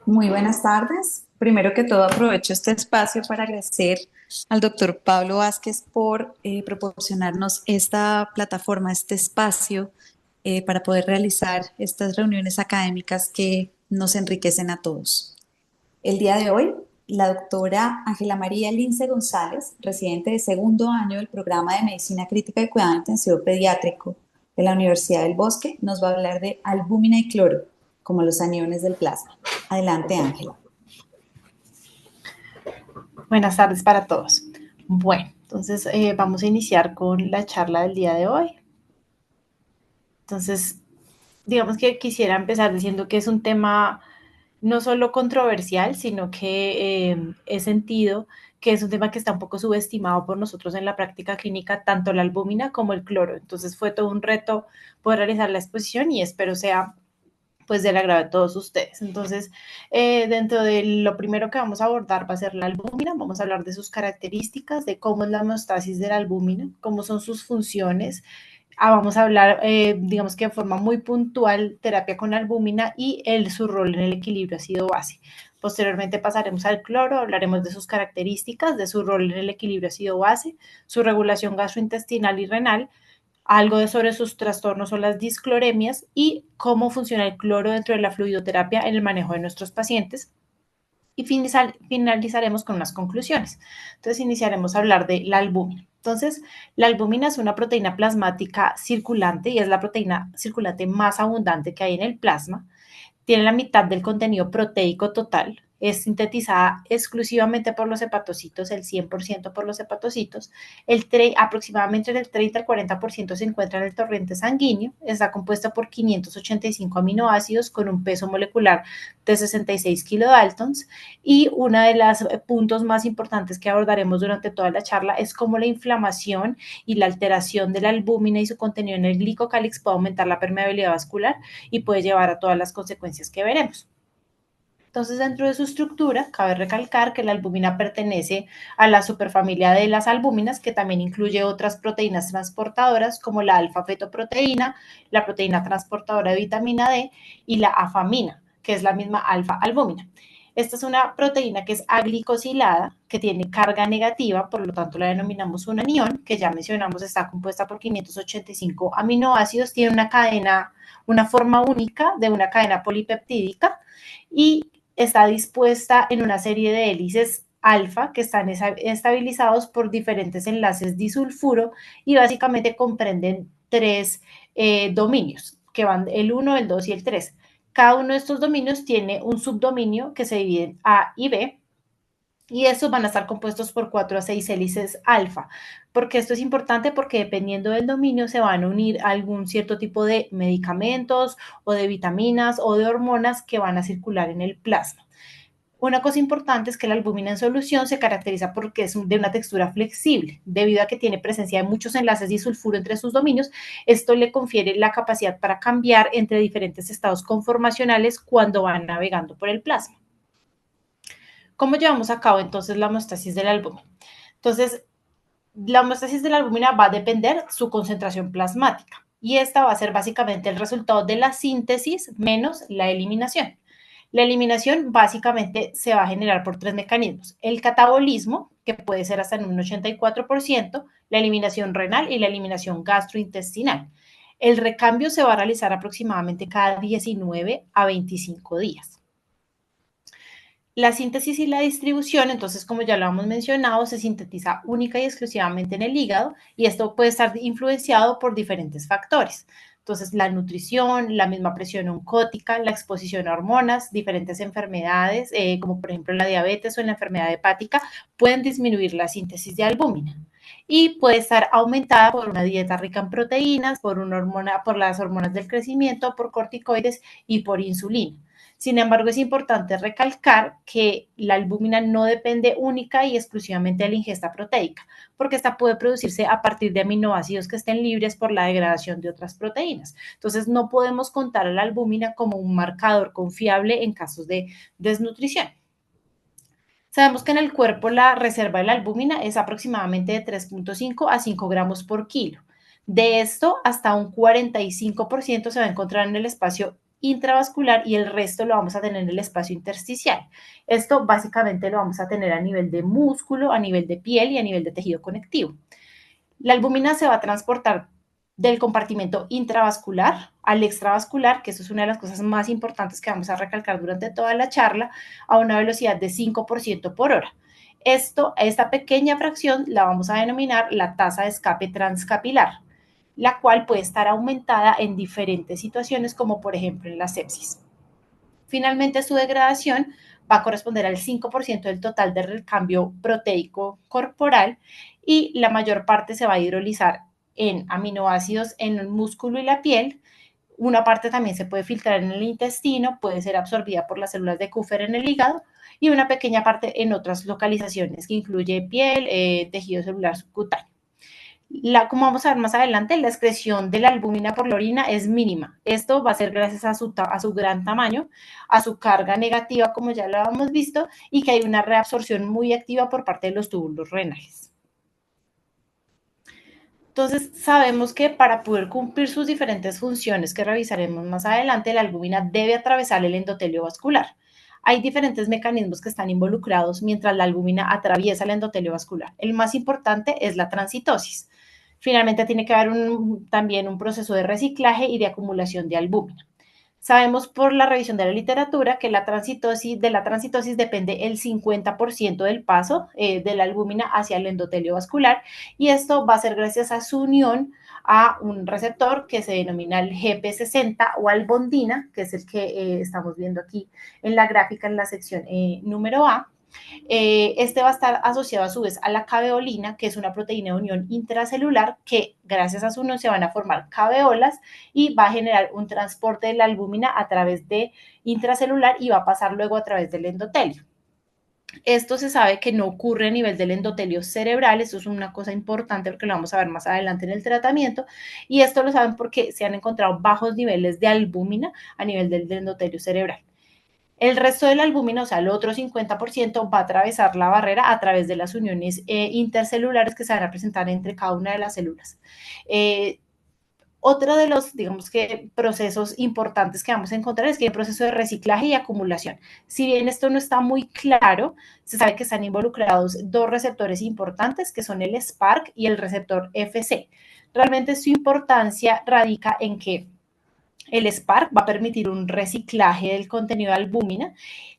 Muy buenas tardes. Primero que todo, aprovecho este espacio para agradecer al doctor Pablo Vázquez por proporcionarnos esta plataforma, este espacio para poder realizar estas reuniones académicas que nos enriquecen a todos. El día de hoy, la doctora Ángela María Lince González, residente de segundo año del programa de Medicina Crítica y Cuidado Intensivo Pediátrico de la Universidad del Bosque, nos va a hablar de albúmina y cloro, como los aniones del plasma. Adelante, Ángela. Buenas tardes para todos. Bueno, entonces vamos a iniciar con la charla del día de hoy. Entonces, digamos que quisiera empezar diciendo que es un tema no solo controversial, sino que he sentido que es un tema que está un poco subestimado por nosotros en la práctica clínica, tanto la albúmina como el cloro. Entonces fue todo un reto poder realizar la exposición y espero sea pues del agrado de todos ustedes. Entonces, dentro de lo primero que vamos a abordar va a ser la albúmina, vamos a hablar de sus características, de cómo es la homeostasis de la albúmina, cómo son sus funciones. Vamos a hablar, digamos que de forma muy puntual, terapia con albúmina y su rol en el equilibrio ácido-base. Posteriormente pasaremos al cloro, hablaremos de sus características, de su rol en el equilibrio ácido-base, su regulación gastrointestinal y renal, algo de sobre sus trastornos o las discloremias y cómo funciona el cloro dentro de la fluidoterapia en el manejo de nuestros pacientes. Y finalizaremos con unas conclusiones. Entonces iniciaremos a hablar de la albúmina. Entonces, la albúmina es una proteína plasmática circulante y es la proteína circulante más abundante que hay en el plasma. Tiene la mitad del contenido proteico total, es sintetizada exclusivamente por los hepatocitos, el 100% por los hepatocitos, aproximadamente el 30 al 40% se encuentra en el torrente sanguíneo, está compuesta por 585 aminoácidos con un peso molecular de 66 kilodaltons y uno de los puntos más importantes que abordaremos durante toda la charla es cómo la inflamación y la alteración de la albúmina y su contenido en el glicocálix puede aumentar la permeabilidad vascular y puede llevar a todas las consecuencias que veremos. Entonces, dentro de su estructura, cabe recalcar que la albúmina pertenece a la superfamilia de las albúminas, que también incluye otras proteínas transportadoras como la alfa-fetoproteína, la proteína transportadora de vitamina D y la afamina, que es la misma alfa-albúmina. Esta es una proteína que es aglicosilada, que tiene carga negativa, por lo tanto la denominamos un anión, que ya mencionamos está compuesta por 585 aminoácidos, tiene una forma única de una cadena polipeptídica y está dispuesta en una serie de hélices alfa que están estabilizados por diferentes enlaces disulfuro y básicamente comprenden tres dominios, que van el 1, el 2 y el 3. Cada uno de estos dominios tiene un subdominio que se divide en A y B, y estos van a estar compuestos por 4 a 6 hélices alfa. Porque esto es importante porque dependiendo del dominio se van a unir algún cierto tipo de medicamentos o de vitaminas o de hormonas que van a circular en el plasma. Una cosa importante es que la albúmina en solución se caracteriza porque es de una textura flexible, debido a que tiene presencia de muchos enlaces disulfuro entre sus dominios. Esto le confiere la capacidad para cambiar entre diferentes estados conformacionales cuando van navegando por el plasma. ¿Cómo llevamos a cabo entonces la homeostasis de la albúmina? Entonces, la homeostasis de la albúmina va a depender su concentración plasmática y esta va a ser básicamente el resultado de la síntesis menos la eliminación. La eliminación básicamente se va a generar por tres mecanismos. El catabolismo, que puede ser hasta en un 84%, la eliminación renal y la eliminación gastrointestinal. El recambio se va a realizar aproximadamente cada 19 a 25 días. La síntesis y la distribución, entonces, como ya lo hemos mencionado, se sintetiza única y exclusivamente en el hígado y esto puede estar influenciado por diferentes factores. Entonces, la nutrición, la misma presión oncótica, la exposición a hormonas, diferentes enfermedades, como por ejemplo la diabetes o la enfermedad hepática, pueden disminuir la síntesis de albúmina y puede estar aumentada por una dieta rica en proteínas, por las hormonas del crecimiento, por corticoides y por insulina. Sin embargo, es importante recalcar que la albúmina no depende única y exclusivamente de la ingesta proteica, porque esta puede producirse a partir de aminoácidos que estén libres por la degradación de otras proteínas. Entonces, no podemos contar a la albúmina como un marcador confiable en casos de desnutrición. Sabemos que en el cuerpo la reserva de la albúmina es aproximadamente de 3.5 a 5 gramos por kilo. De esto, hasta un 45% se va a encontrar en el espacio intravascular y el resto lo vamos a tener en el espacio intersticial. Esto básicamente lo vamos a tener a nivel de músculo, a nivel de piel y a nivel de tejido conectivo. La albúmina se va a transportar del compartimento intravascular al extravascular, que eso es una de las cosas más importantes que vamos a recalcar durante toda la charla, a una velocidad de 5% por hora. Esta pequeña fracción la vamos a denominar la tasa de escape transcapilar, la cual puede estar aumentada en diferentes situaciones, como por ejemplo en la sepsis. Finalmente, su degradación va a corresponder al 5% del total del recambio proteico corporal y la mayor parte se va a hidrolizar en aminoácidos en el músculo y la piel. Una parte también se puede filtrar en el intestino, puede ser absorbida por las células de Kupffer en el hígado y una pequeña parte en otras localizaciones que incluye piel, tejido celular subcutáneo. Como vamos a ver más adelante, la excreción de la albúmina por la orina es mínima. Esto va a ser gracias a su gran tamaño, a su carga negativa, como ya lo habíamos visto, y que hay una reabsorción muy activa por parte de los túbulos renales. Entonces, sabemos que para poder cumplir sus diferentes funciones que revisaremos más adelante, la albúmina debe atravesar el endotelio vascular. Hay diferentes mecanismos que están involucrados mientras la albúmina atraviesa el endotelio vascular. El más importante es la transitosis. Finalmente, tiene que haber también un proceso de reciclaje y de acumulación de albúmina. Sabemos por la revisión de la literatura que de la transitosis depende el 50% del paso de la albúmina hacia el endotelio vascular y esto va a ser gracias a su unión a un receptor que se denomina el GP60 o albondina, que es el que estamos viendo aquí en la gráfica en la sección número A. Este va a estar asociado a su vez a la caveolina, que es una proteína de unión intracelular que gracias a su unión se van a formar caveolas y va a generar un transporte de la albúmina a través de intracelular y va a pasar luego a través del endotelio. Esto se sabe que no ocurre a nivel del endotelio cerebral, esto es una cosa importante porque lo vamos a ver más adelante en el tratamiento, y esto lo saben porque se han encontrado bajos niveles de albúmina a nivel del endotelio cerebral. El resto de la albúmina, o sea, el otro 50%, va a atravesar la barrera a través de las uniones intercelulares que se van a presentar entre cada una de las células. Otro de los, digamos que, procesos importantes que vamos a encontrar es que hay un proceso de reciclaje y acumulación. Si bien esto no está muy claro, se sabe que están involucrados dos receptores importantes, que son el SPARC y el receptor FC. Realmente su importancia radica en que el SPARC va a permitir un reciclaje del contenido de albúmina,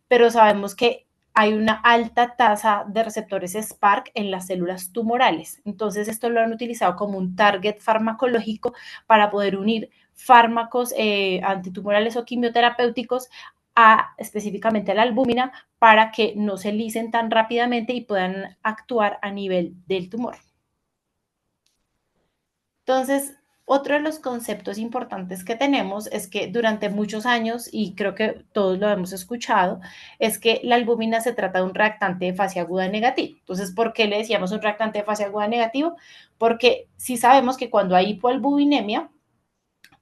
pero sabemos que hay una alta tasa de receptores SPARC en las células tumorales. Entonces, esto lo han utilizado como un target farmacológico para poder unir fármacos antitumorales o quimioterapéuticos específicamente a la albúmina para que no se licen tan rápidamente y puedan actuar a nivel del tumor. Entonces, otro de los conceptos importantes que tenemos es que durante muchos años, y creo que todos lo hemos escuchado, es que la albúmina se trata de un reactante de fase aguda negativo. Entonces, ¿por qué le decíamos un reactante de fase aguda negativo? Porque sí sabemos que cuando hay hipoalbuminemia,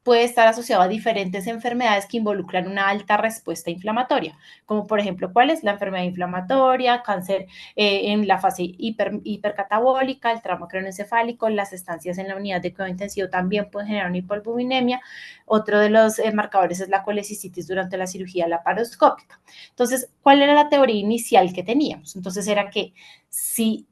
puede estar asociado a diferentes enfermedades que involucran una alta respuesta inflamatoria, como por ejemplo, ¿cuál es la enfermedad inflamatoria? Cáncer en la fase hipercatabólica, el trauma craneoencefálico, las estancias en la unidad de cuidado intensivo también pueden generar una hipoalbuminemia. Otro de los marcadores es la colecicitis durante la cirugía laparoscópica. Entonces, ¿cuál era la teoría inicial que teníamos? Entonces, era que si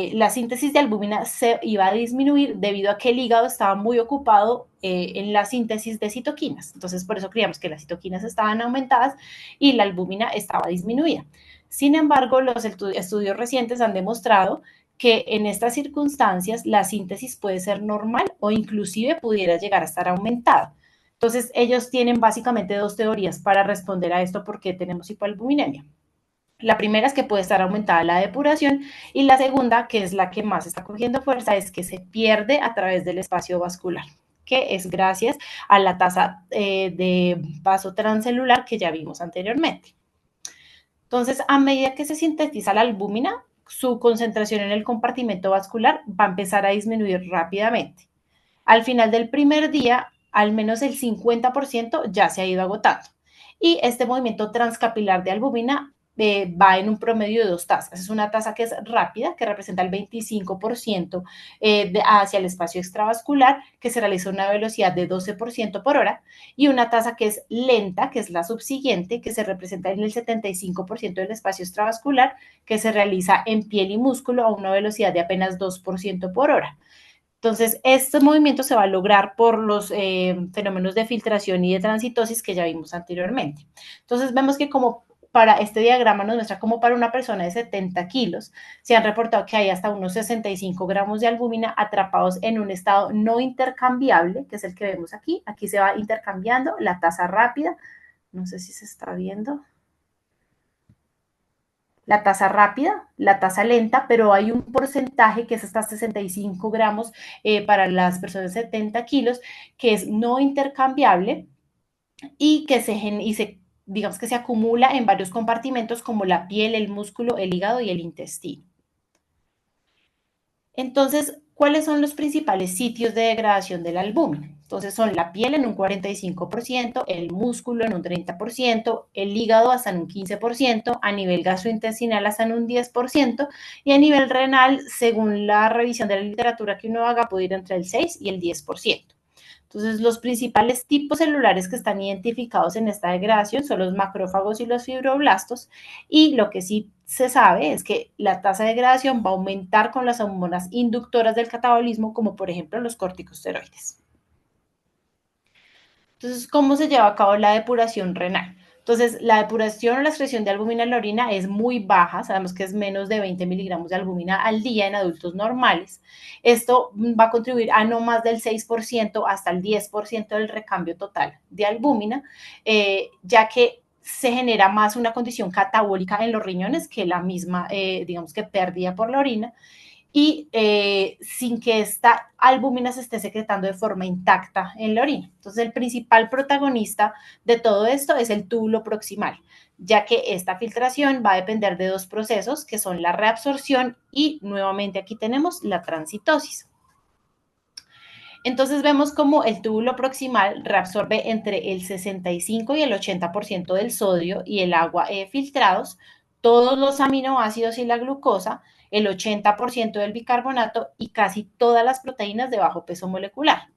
la síntesis de albúmina se iba a disminuir debido a que el hígado estaba muy ocupado en la síntesis de citoquinas. Entonces, por eso creíamos que las citoquinas estaban aumentadas y la albúmina estaba disminuida. Sin embargo, los estudios recientes han demostrado que en estas circunstancias la síntesis puede ser normal o inclusive pudiera llegar a estar aumentada. Entonces, ellos tienen básicamente dos teorías para responder a esto porque tenemos hipoalbuminemia. La primera es que puede estar aumentada la depuración y la segunda, que es la que más está cogiendo fuerza, es que se pierde a través del espacio vascular, que es gracias a la tasa de paso transcelular que ya vimos anteriormente. Entonces, a medida que se sintetiza la albúmina, su concentración en el compartimento vascular va a empezar a disminuir rápidamente. Al final del primer día, al menos el 50% ya se ha ido agotando. Y este movimiento transcapilar de albúmina va en un promedio de 2 tazas. Es una taza que es rápida, que representa el 25% hacia el espacio extravascular, que se realiza a una velocidad de 12% por hora, y una taza que es lenta, que es la subsiguiente, que se representa en el 75% del espacio extravascular, que se realiza en piel y músculo a una velocidad de apenas 2% por hora. Entonces, este movimiento se va a lograr por los fenómenos de filtración y de transitosis que ya vimos anteriormente. Entonces, vemos que como para este diagrama nos muestra como para una persona de 70 kilos se han reportado que hay hasta unos 65 gramos de albúmina atrapados en un estado no intercambiable, que es el que vemos aquí. Aquí se va intercambiando la tasa rápida. No sé si se está viendo la tasa rápida, la tasa lenta, pero hay un porcentaje que es hasta 65 gramos para las personas de 70 kilos, que es no intercambiable y que digamos que se acumula en varios compartimentos como la piel, el músculo, el hígado y el intestino. Entonces, ¿cuáles son los principales sitios de degradación del albúmina? Entonces son la piel en un 45%, el músculo en un 30%, el hígado hasta en un 15%, a nivel gastrointestinal hasta en un 10% y a nivel renal, según la revisión de la literatura que uno haga, puede ir entre el 6 y el 10%. Entonces, los principales tipos celulares que están identificados en esta degradación son los macrófagos y los fibroblastos, y lo que sí se sabe es que la tasa de degradación va a aumentar con las hormonas inductoras del catabolismo, como por ejemplo los corticosteroides. Entonces, ¿cómo se lleva a cabo la depuración renal? Entonces, la depuración o la excreción de albúmina en la orina es muy baja, sabemos que es menos de 20 miligramos de albúmina al día en adultos normales. Esto va a contribuir a no más del 6% hasta el 10% del recambio total de albúmina, ya que se genera más una condición catabólica en los riñones que la misma, digamos que pérdida por la orina, y sin que esta albúmina se esté secretando de forma intacta en la orina. Entonces, el principal protagonista de todo esto es el túbulo proximal, ya que esta filtración va a depender de dos procesos, que son la reabsorción y nuevamente aquí tenemos la transitosis. Entonces vemos como el túbulo proximal reabsorbe entre el 65 y el 80% del sodio y el agua filtrados, todos los aminoácidos y la glucosa, el 80% del bicarbonato y casi todas las proteínas de bajo peso molecular.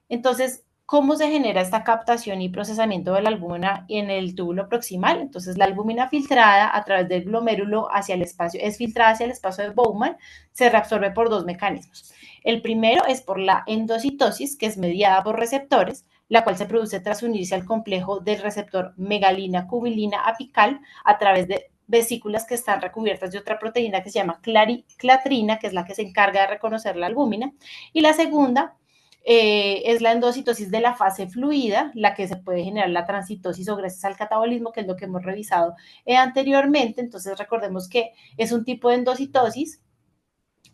Entonces, ¿cómo se genera esta captación y procesamiento de la albúmina en el túbulo proximal? Entonces, la albúmina filtrada a través del glomérulo hacia el espacio, es filtrada hacia el espacio de Bowman, se reabsorbe por dos mecanismos. El primero es por la endocitosis, que es mediada por receptores, la cual se produce tras unirse al complejo del receptor megalina-cubilina apical a través de vesículas que están recubiertas de otra proteína que se llama clatrina, que es la que se encarga de reconocer la albúmina. Y la segunda es la endocitosis de la fase fluida, la que se puede generar la transitosis o gracias al catabolismo, que es lo que hemos revisado anteriormente. Entonces, recordemos que es un tipo de endocitosis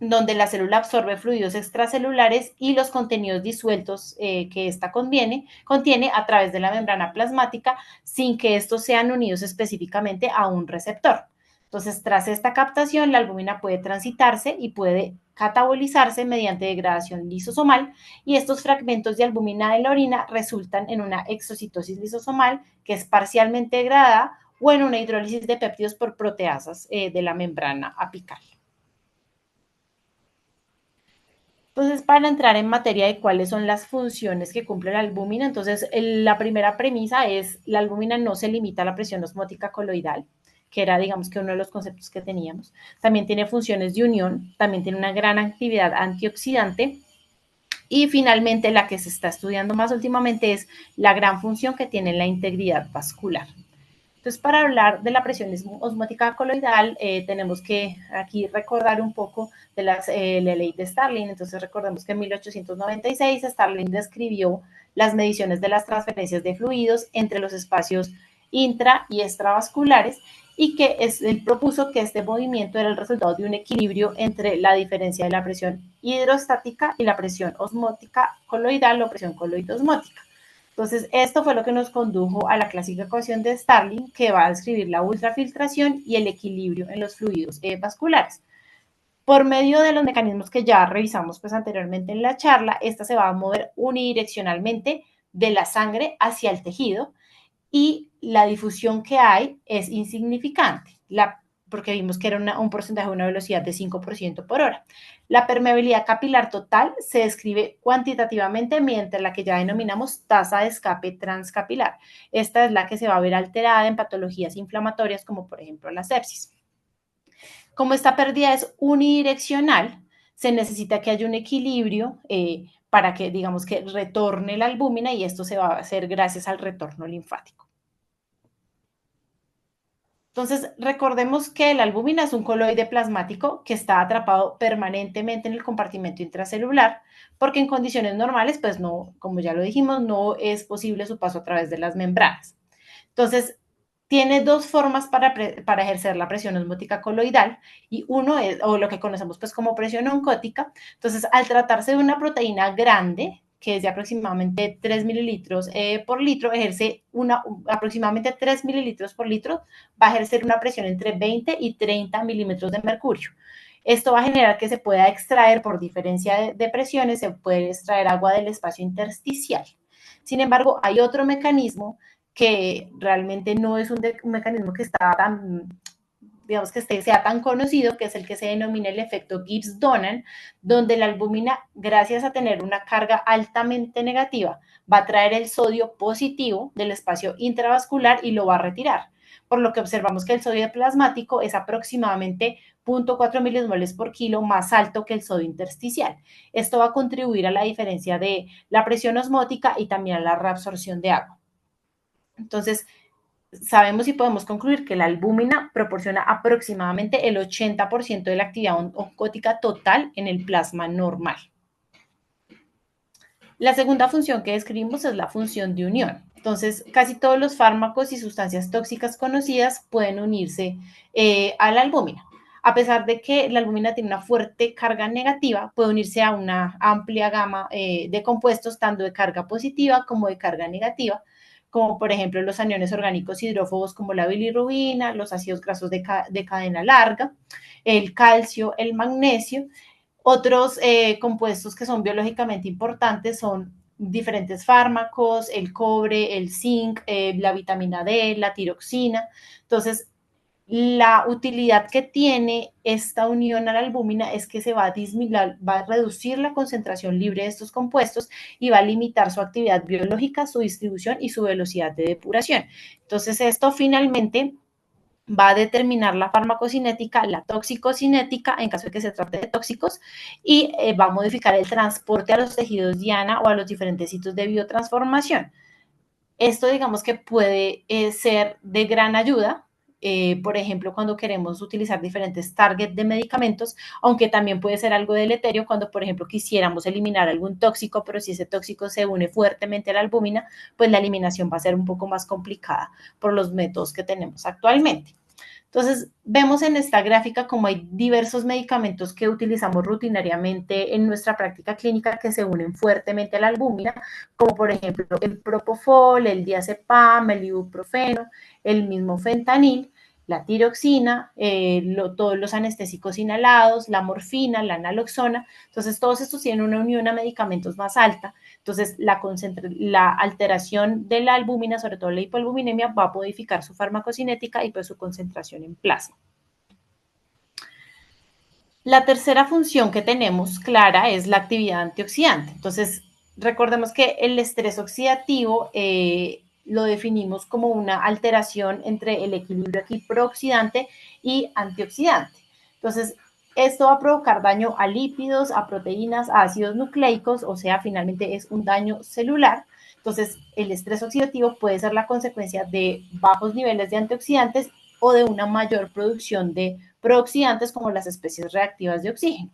donde la célula absorbe fluidos extracelulares y los contenidos disueltos que ésta contiene a través de la membrana plasmática sin que estos sean unidos específicamente a un receptor. Entonces, tras esta captación, la albúmina puede transitarse y puede catabolizarse mediante degradación lisosomal, y estos fragmentos de albúmina de la orina resultan en una exocitosis lisosomal que es parcialmente degradada o en una hidrólisis de péptidos por proteasas de la membrana apical. Entonces, para entrar en materia de cuáles son las funciones que cumple la albúmina, entonces la primera premisa es la albúmina no se limita a la presión osmótica coloidal, que era, digamos, que uno de los conceptos que teníamos. También tiene funciones de unión, también tiene una gran actividad antioxidante, y finalmente la que se está estudiando más últimamente es la gran función que tiene en la integridad vascular. Entonces, para hablar de la presión osmótica coloidal, tenemos que aquí recordar un poco de la ley de Starling. Entonces, recordemos que en 1896 Starling describió las mediciones de las transferencias de fluidos entre los espacios intra y extravasculares, y que él propuso que este movimiento era el resultado de un equilibrio entre la diferencia de la presión hidrostática y la presión osmótica coloidal o presión coloidosmótica. Entonces, esto fue lo que nos condujo a la clásica ecuación de Starling, que va a describir la ultrafiltración y el equilibrio en los fluidos vasculares. Por medio de los mecanismos que ya revisamos pues anteriormente en la charla, esta se va a mover unidireccionalmente de la sangre hacia el tejido, y la difusión que hay es insignificante. porque vimos que era un porcentaje de una velocidad de 5% por hora. La permeabilidad capilar total se describe cuantitativamente mediante la que ya denominamos tasa de escape transcapilar. Esta es la que se va a ver alterada en patologías inflamatorias como por ejemplo la sepsis. Como esta pérdida es unidireccional, se necesita que haya un equilibrio para que, digamos, que retorne la albúmina y esto se va a hacer gracias al retorno linfático. Entonces, recordemos que la albúmina es un coloide plasmático que está atrapado permanentemente en el compartimento intracelular, porque en condiciones normales, pues no, como ya lo dijimos, no es posible su paso a través de las membranas. Entonces, tiene dos formas para ejercer la presión osmótica coloidal y uno es, o lo que conocemos pues como presión oncótica. Entonces, al tratarse de una proteína grande, que es de aproximadamente 3 mililitros por litro, ejerce aproximadamente 3 mililitros por litro, va a ejercer una presión entre 20 y 30 milímetros de mercurio. Esto va a generar que se pueda extraer, por diferencia de presiones, se puede extraer agua del espacio intersticial. Sin embargo, hay otro mecanismo que realmente no es un mecanismo que está tan, digamos, que sea tan conocido, que es el que se denomina el efecto Gibbs-Donan, donde la albúmina, gracias a tener una carga altamente negativa, va a traer el sodio positivo del espacio intravascular y lo va a retirar. Por lo que observamos que el sodio plasmático es aproximadamente 0.4 milismoles por kilo más alto que el sodio intersticial. Esto va a contribuir a la diferencia de la presión osmótica y también a la reabsorción de agua. Entonces, sabemos y podemos concluir que la albúmina proporciona aproximadamente el 80% de la actividad oncótica total en el plasma normal. La segunda función que describimos es la función de unión. Entonces, casi todos los fármacos y sustancias tóxicas conocidas pueden unirse a la albúmina. A pesar de que la albúmina tiene una fuerte carga negativa, puede unirse a una amplia gama de compuestos, tanto de carga positiva como de carga negativa, como por ejemplo los aniones orgánicos hidrófobos como la bilirrubina, los ácidos grasos de cadena larga, el calcio, el magnesio. Otros compuestos que son biológicamente importantes son diferentes fármacos, el cobre, el zinc, la vitamina D, la tiroxina. Entonces, la utilidad que tiene esta unión a la albúmina es que se va a reducir la concentración libre de estos compuestos y va a limitar su actividad biológica, su distribución y su velocidad de depuración. Entonces, esto finalmente va a determinar la farmacocinética, la toxicocinética, en caso de que se trate de tóxicos, y va a modificar el transporte a los tejidos diana o a los diferentes sitios de biotransformación. Esto digamos que puede ser de gran ayuda, por ejemplo, cuando queremos utilizar diferentes targets de medicamentos, aunque también puede ser algo deleterio cuando, por ejemplo, quisiéramos eliminar algún tóxico, pero si ese tóxico se une fuertemente a la albúmina, pues la eliminación va a ser un poco más complicada por los métodos que tenemos actualmente. Entonces, vemos en esta gráfica como hay diversos medicamentos que utilizamos rutinariamente en nuestra práctica clínica que se unen fuertemente a la albúmina, como por ejemplo el propofol, el diazepam, el ibuprofeno, el mismo fentanil, la tiroxina, todos los anestésicos inhalados, la morfina, la naloxona. Entonces, todos estos tienen una unión a medicamentos más alta. Entonces, la alteración de la albúmina, sobre todo la hipoalbuminemia, va a modificar su farmacocinética y pues su concentración en plasma. La tercera función que tenemos clara es la actividad antioxidante. Entonces, recordemos que el estrés oxidativo lo definimos como una alteración entre el equilibrio aquí prooxidante y antioxidante. Entonces, esto va a provocar daño a lípidos, a proteínas, a ácidos nucleicos, o sea, finalmente es un daño celular. Entonces, el estrés oxidativo puede ser la consecuencia de bajos niveles de antioxidantes o de una mayor producción de prooxidantes como las especies reactivas de oxígeno.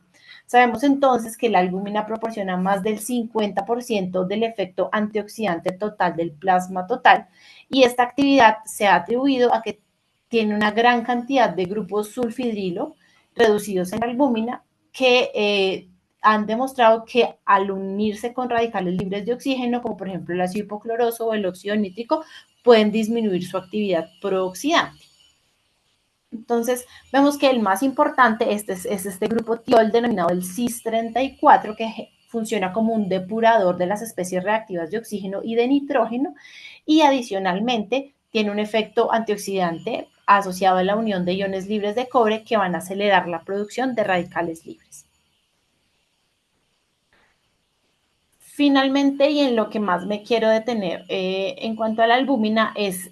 Sabemos entonces que la albúmina proporciona más del 50% del efecto antioxidante total del plasma total y esta actividad se ha atribuido a que tiene una gran cantidad de grupos sulfidrilo reducidos en albúmina que han demostrado que al unirse con radicales libres de oxígeno, como por ejemplo el ácido hipocloroso o el óxido nítrico, pueden disminuir su actividad prooxidante. Entonces, vemos que el más importante es este grupo tiol denominado el CIS34, que funciona como un depurador de las especies reactivas de oxígeno y de nitrógeno, y adicionalmente tiene un efecto antioxidante asociado a la unión de iones libres de cobre que van a acelerar la producción de radicales libres. Finalmente, y en lo que más me quiero detener en cuanto a la albúmina, es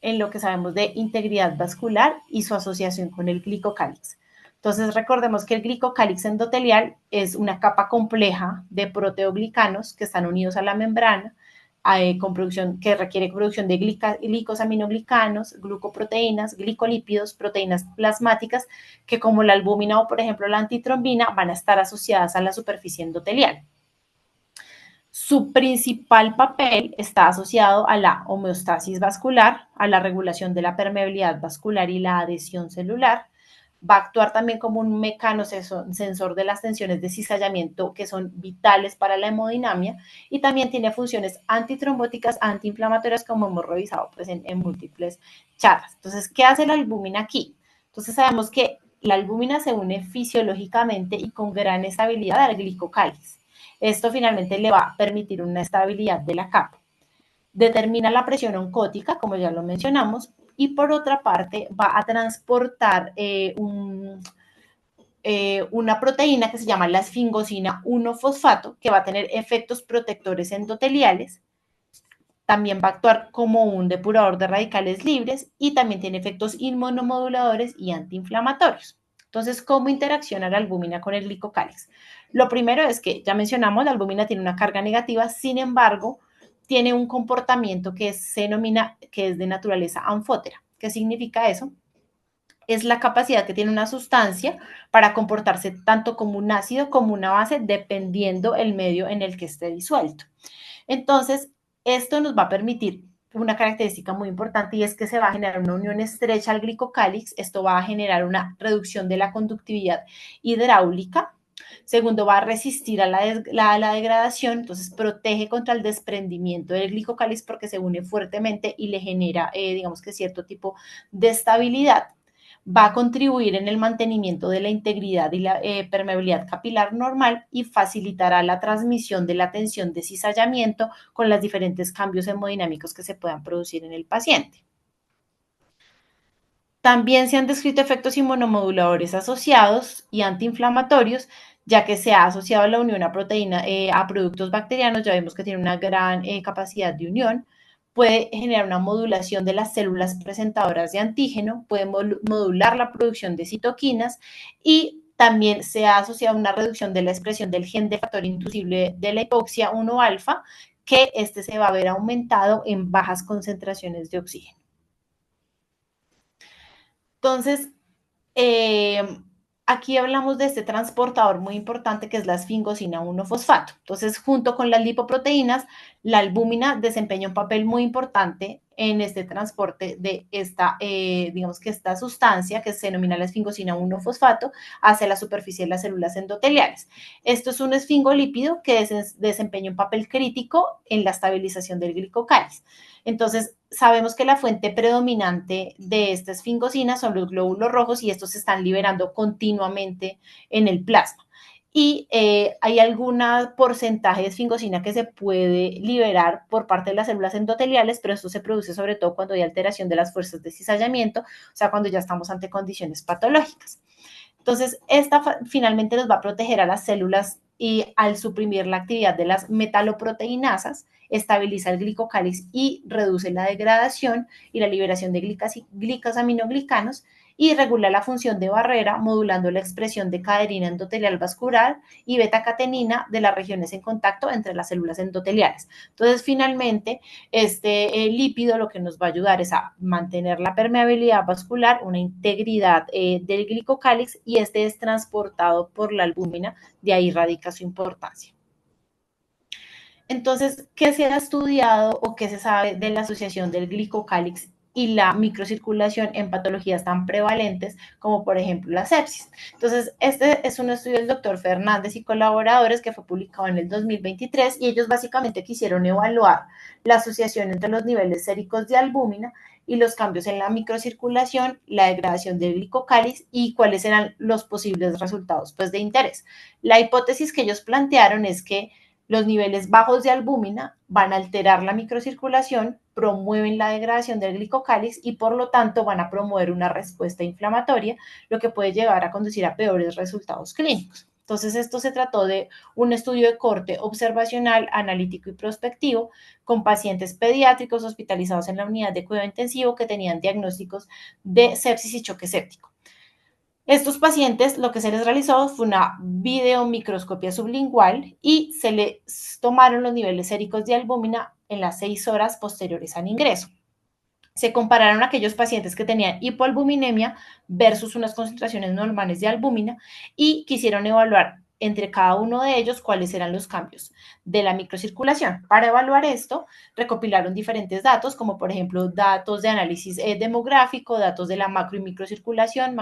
en lo que sabemos de integridad vascular y su asociación con el glicocálix. Entonces, recordemos que el glicocálix endotelial es una capa compleja de proteoglicanos que están unidos a la membrana, con producción, que requiere producción de glicosaminoglicanos, glucoproteínas, glicolípidos, proteínas plasmáticas, que como la albúmina o, por ejemplo, la antitrombina, van a estar asociadas a la superficie endotelial. Su principal papel está asociado a la homeostasis vascular, a la regulación de la permeabilidad vascular y la adhesión celular. Va a actuar también como un mecanosensor de las tensiones de cizallamiento que son vitales para la hemodinamia, y también tiene funciones antitrombóticas, antiinflamatorias, como hemos revisado pues, en múltiples charlas. Entonces, ¿qué hace la albúmina aquí? Entonces, sabemos que la albúmina se une fisiológicamente y con gran estabilidad al glicocálix. Esto finalmente le va a permitir una estabilidad de la capa. Determina la presión oncótica, como ya lo mencionamos, y por otra parte va a transportar una proteína que se llama la esfingosina 1-fosfato, que va a tener efectos protectores endoteliales. También va a actuar como un depurador de radicales libres y también tiene efectos inmunomoduladores y antiinflamatorios. Entonces, ¿cómo interacciona la albúmina con el glicocálix? Lo primero es que, ya mencionamos, la albúmina tiene una carga negativa, sin embargo, tiene un comportamiento que se denomina, que es de naturaleza anfótera. ¿Qué significa eso? Es la capacidad que tiene una sustancia para comportarse tanto como un ácido como una base, dependiendo el medio en el que esté disuelto. Entonces, esto nos va a permitir una característica muy importante, y es que se va a generar una unión estrecha al glicocálix. Esto va a generar una reducción de la conductividad hidráulica. Segundo, va a resistir a la degradación, entonces protege contra el desprendimiento del glicocálix porque se une fuertemente y le genera, digamos que cierto tipo de estabilidad. Va a contribuir en el mantenimiento de la integridad y la permeabilidad capilar normal y facilitará la transmisión de la tensión de cizallamiento con los diferentes cambios hemodinámicos que se puedan producir en el paciente. También se han descrito efectos inmunomoduladores asociados y antiinflamatorios, ya que se ha asociado a la unión a proteína, a productos bacterianos. Ya vemos que tiene una gran capacidad de unión. Puede generar una modulación de las células presentadoras de antígeno, puede modular la producción de citoquinas, y también se ha asociado a una reducción de la expresión del gen de factor inducible de la hipoxia 1-alfa, que este se va a ver aumentado en bajas concentraciones de oxígeno. Entonces, aquí hablamos de este transportador muy importante que es la esfingosina 1-fosfato. Entonces, junto con las lipoproteínas, la albúmina desempeña un papel muy importante en este transporte de esta, digamos que esta sustancia que se denomina la esfingosina 1-fosfato hacia la superficie de las células endoteliales. Esto es un esfingolípido que desempeña un papel crítico en la estabilización del glicocálix. Entonces, sabemos que la fuente predominante de esta esfingosina son los glóbulos rojos, y estos se están liberando continuamente en el plasma. Y hay algún porcentaje de esfingosina que se puede liberar por parte de las células endoteliales, pero esto se produce sobre todo cuando hay alteración de las fuerzas de cizallamiento, o sea, cuando ya estamos ante condiciones patológicas. Entonces, esta finalmente nos va a proteger a las células, y al suprimir la actividad de las metaloproteinasas, estabiliza el glicocálix y reduce la degradación y la liberación de glicosaminoglicanos, y regula la función de barrera, modulando la expresión de caderina endotelial vascular y beta-catenina de las regiones en contacto entre las células endoteliales. Entonces, finalmente, este lípido lo que nos va a ayudar es a mantener la permeabilidad vascular, una integridad del glicocálix, y este es transportado por la albúmina, de ahí radica su importancia. Entonces, ¿qué se ha estudiado o qué se sabe de la asociación del glicocálix y la microcirculación en patologías tan prevalentes como, por ejemplo, la sepsis? Entonces, este es un estudio del doctor Fernández y colaboradores que fue publicado en el 2023, y ellos básicamente quisieron evaluar la asociación entre los niveles séricos de albúmina y los cambios en la microcirculación, la degradación del glicocálix, y cuáles eran los posibles resultados pues, de interés. La hipótesis que ellos plantearon es que Los niveles bajos de albúmina van a alterar la microcirculación, promueven la degradación del glicocálix y por lo tanto van a promover una respuesta inflamatoria, lo que puede llevar a conducir a peores resultados clínicos. Entonces, esto se trató de un estudio de corte observacional, analítico y prospectivo con pacientes pediátricos hospitalizados en la unidad de cuidado intensivo que tenían diagnósticos de sepsis y choque séptico. Estos pacientes, lo que se les realizó fue una videomicroscopía sublingual y se les tomaron los niveles séricos de albúmina en las 6 horas posteriores al ingreso. Se compararon aquellos pacientes que tenían hipoalbuminemia versus unas concentraciones normales de albúmina y quisieron evaluar entre cada uno de ellos cuáles eran los cambios de la microcirculación. Para evaluar esto, recopilaron diferentes datos, como por ejemplo datos de análisis demográfico, datos de la macro y microcirculación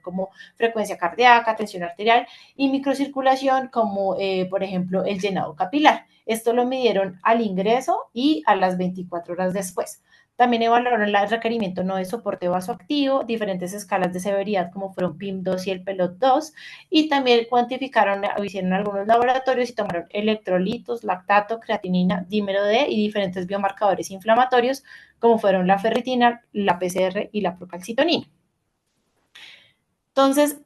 como frecuencia cardíaca, tensión arterial, y microcirculación como por ejemplo el llenado capilar. Esto lo midieron al ingreso y a las 24 horas después. También evaluaron el requerimiento no de soporte vasoactivo, diferentes escalas de severidad como fueron PIM-2 y el PELOT-2, y también cuantificaron o hicieron algunos laboratorios y tomaron electrolitos, lactato, creatinina, dímero D y diferentes biomarcadores inflamatorios como fueron la ferritina, la PCR y la procalcitonina. Entonces,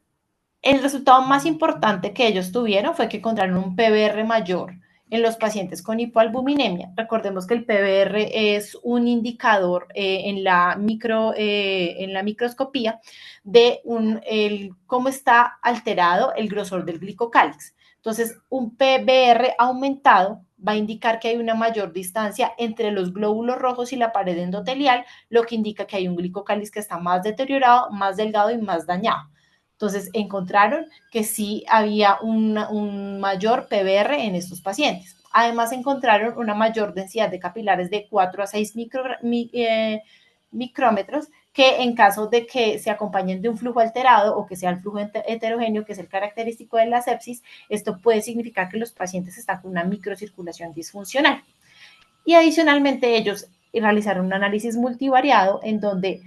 el resultado más importante que ellos tuvieron fue que encontraron un PBR mayor en los pacientes con hipoalbuminemia. Recordemos que el PBR es un indicador en la microscopía de cómo está alterado el grosor del glicocálix. Entonces, un PBR aumentado va a indicar que hay una mayor distancia entre los glóbulos rojos y la pared endotelial, lo que indica que hay un glicocálix que está más deteriorado, más delgado y más dañado. Entonces, encontraron que sí había un mayor PBR en estos pacientes. Además, encontraron una mayor densidad de capilares de 4 a 6 micrómetros, que en caso de que se acompañen de un flujo alterado o que sea el flujo heterogéneo, que es el característico de la sepsis, esto puede significar que los pacientes están con una microcirculación disfuncional. Y adicionalmente, ellos realizaron un análisis multivariado en donde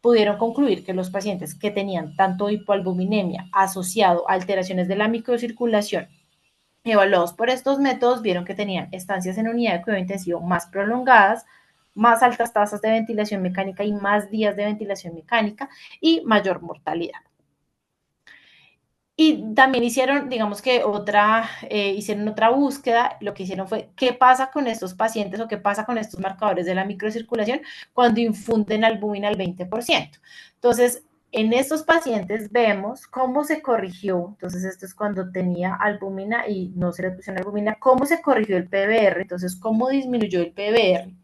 pudieron concluir que los pacientes que tenían tanto hipoalbuminemia asociado a alteraciones de la microcirculación evaluados por estos métodos vieron que tenían estancias en unidad de cuidado intensivo más prolongadas, más altas tasas de ventilación mecánica y más días de ventilación mecánica y mayor mortalidad. Y también hicieron, digamos que hicieron otra búsqueda, lo que hicieron fue, ¿qué pasa con estos pacientes o qué pasa con estos marcadores de la microcirculación cuando infunden albúmina al 20%? Entonces, en estos pacientes vemos cómo se corrigió, entonces esto es cuando tenía albúmina y no se le pusieron albúmina, cómo se corrigió el PBR, entonces cómo disminuyó el PBR.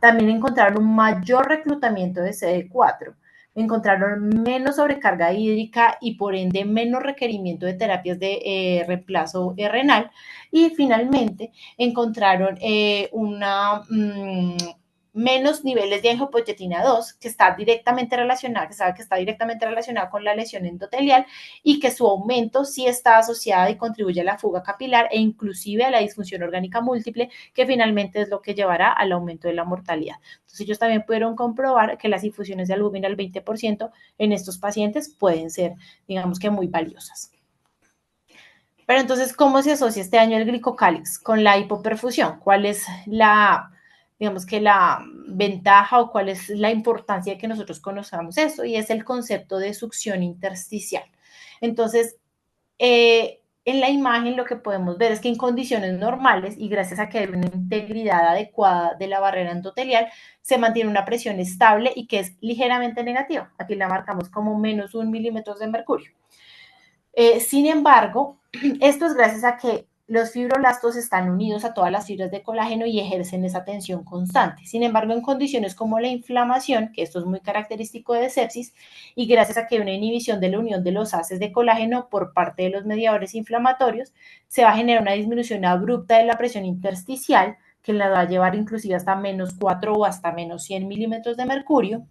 También encontraron un mayor reclutamiento de CD4, encontraron menos sobrecarga hídrica y por ende menos requerimiento de terapias de reemplazo renal y finalmente encontraron menos niveles de angiopoyetina 2 que está directamente relacionada, que sabe que está directamente relacionada con la lesión endotelial y que su aumento sí está asociado y contribuye a la fuga capilar e inclusive a la disfunción orgánica múltiple, que finalmente es lo que llevará al aumento de la mortalidad. Entonces ellos también pudieron comprobar que las infusiones de albúmina al 20% en estos pacientes pueden ser, digamos que muy valiosas. Pero entonces, ¿cómo se asocia este daño del glicocálix con la hipoperfusión? ¿Cuál es digamos que la ventaja o cuál es la importancia de que nosotros conozcamos esto? Y es el concepto de succión intersticial. Entonces, en la imagen lo que podemos ver es que en condiciones normales y gracias a que hay una integridad adecuada de la barrera endotelial, se mantiene una presión estable y que es ligeramente negativa. Aquí la marcamos como menos 1 milímetros de mercurio. Sin embargo, esto es gracias a que los fibroblastos están unidos a todas las fibras de colágeno y ejercen esa tensión constante. Sin embargo, en condiciones como la inflamación, que esto es muy característico de sepsis, y gracias a que hay una inhibición de la unión de los haces de colágeno por parte de los mediadores inflamatorios, se va a generar una disminución abrupta de la presión intersticial, que la va a llevar inclusive hasta menos 4 o hasta menos 100 milímetros de mercurio,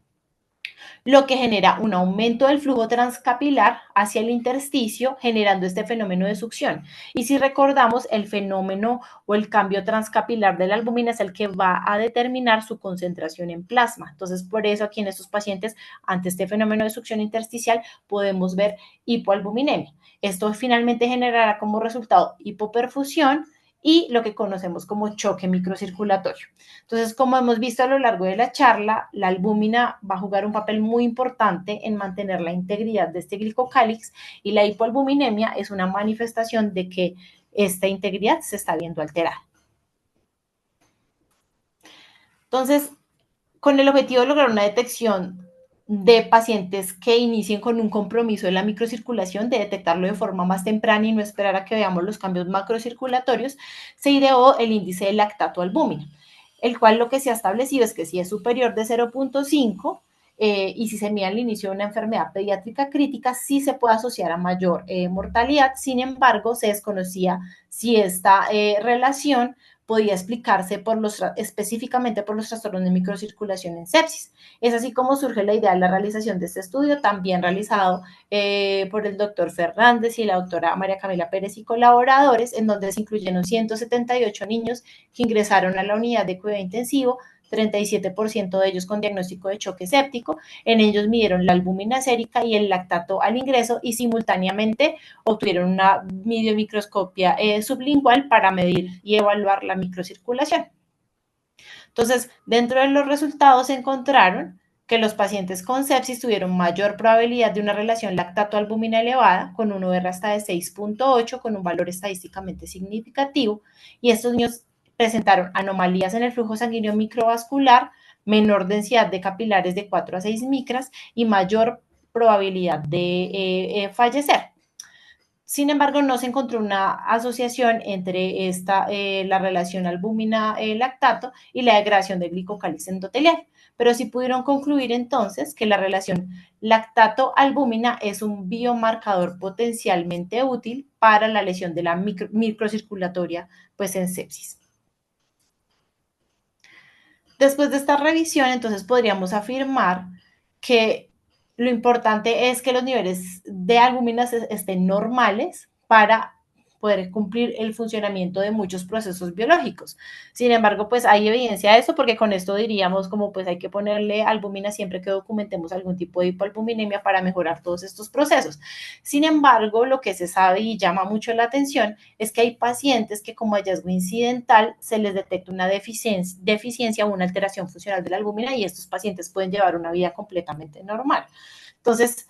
lo que genera un aumento del flujo transcapilar hacia el intersticio, generando este fenómeno de succión. Y si recordamos, el fenómeno o el cambio transcapilar de la albúmina es el que va a determinar su concentración en plasma. Entonces, por eso aquí en estos pacientes, ante este fenómeno de succión intersticial, podemos ver hipoalbuminemia. Esto finalmente generará como resultado hipoperfusión y lo que conocemos como choque microcirculatorio. Entonces, como hemos visto a lo largo de la charla, la albúmina va a jugar un papel muy importante en mantener la integridad de este glicocálix y la hipoalbuminemia es una manifestación de que esta integridad se está viendo alterada. Entonces, con el objetivo de lograr una detección de pacientes que inicien con un compromiso de la microcirculación, de detectarlo de forma más temprana y no esperar a que veamos los cambios macrocirculatorios, se ideó el índice de lactato albúmina, el cual lo que se ha establecido es que si es superior de 0.5 y si se mide al inicio de una enfermedad pediátrica crítica, sí se puede asociar a mayor mortalidad. Sin embargo, se desconocía si esta relación podía explicarse específicamente por los trastornos de microcirculación en sepsis. Es así como surge la idea de la realización de este estudio, también realizado por el doctor Fernández y la doctora María Camila Pérez y colaboradores, en donde se incluyeron 178 niños que ingresaron a la unidad de cuidado intensivo, 37% de ellos con diagnóstico de choque séptico. En ellos midieron la albúmina sérica y el lactato al ingreso y simultáneamente obtuvieron una videomicroscopia sublingual para medir y evaluar la microcirculación. Entonces, dentro de los resultados se encontraron que los pacientes con sepsis tuvieron mayor probabilidad de una relación lactato-albúmina elevada, con un OR hasta de 6.8, con un valor estadísticamente significativo, y estos niños presentaron anomalías en el flujo sanguíneo microvascular, menor densidad de capilares de 4 a 6 micras y mayor probabilidad de fallecer. Sin embargo, no se encontró una asociación entre la relación albúmina-lactato y la degradación del glicocáliz endotelial, pero sí pudieron concluir entonces que la relación lactato-albúmina es un biomarcador potencialmente útil para la lesión de la microcirculatoria pues en sepsis. Después de esta revisión, entonces podríamos afirmar que lo importante es que los niveles de albúmina estén normales para poder cumplir el funcionamiento de muchos procesos biológicos. Sin embargo, pues hay evidencia de eso porque con esto diríamos como pues hay que ponerle albúmina siempre que documentemos algún tipo de hipoalbuminemia para mejorar todos estos procesos. Sin embargo, lo que se sabe y llama mucho la atención es que hay pacientes que como hallazgo incidental se les detecta una deficiencia o una alteración funcional de la albúmina y estos pacientes pueden llevar una vida completamente normal. Entonces,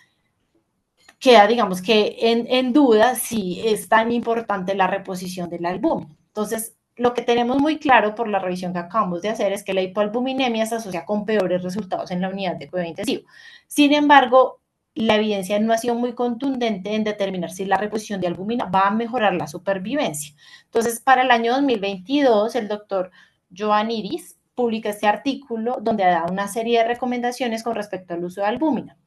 queda, digamos que en duda si es tan importante la reposición del albúmina. Entonces, lo que tenemos muy claro por la revisión que acabamos de hacer es que la hipoalbuminemia se asocia con peores resultados en la unidad de cuidado intensivo. Sin embargo, la evidencia no ha sido muy contundente en determinar si la reposición de albúmina va a mejorar la supervivencia. Entonces, para el año 2022, el doctor Joan Iris publica este artículo donde da una serie de recomendaciones con respecto al uso de albúmina.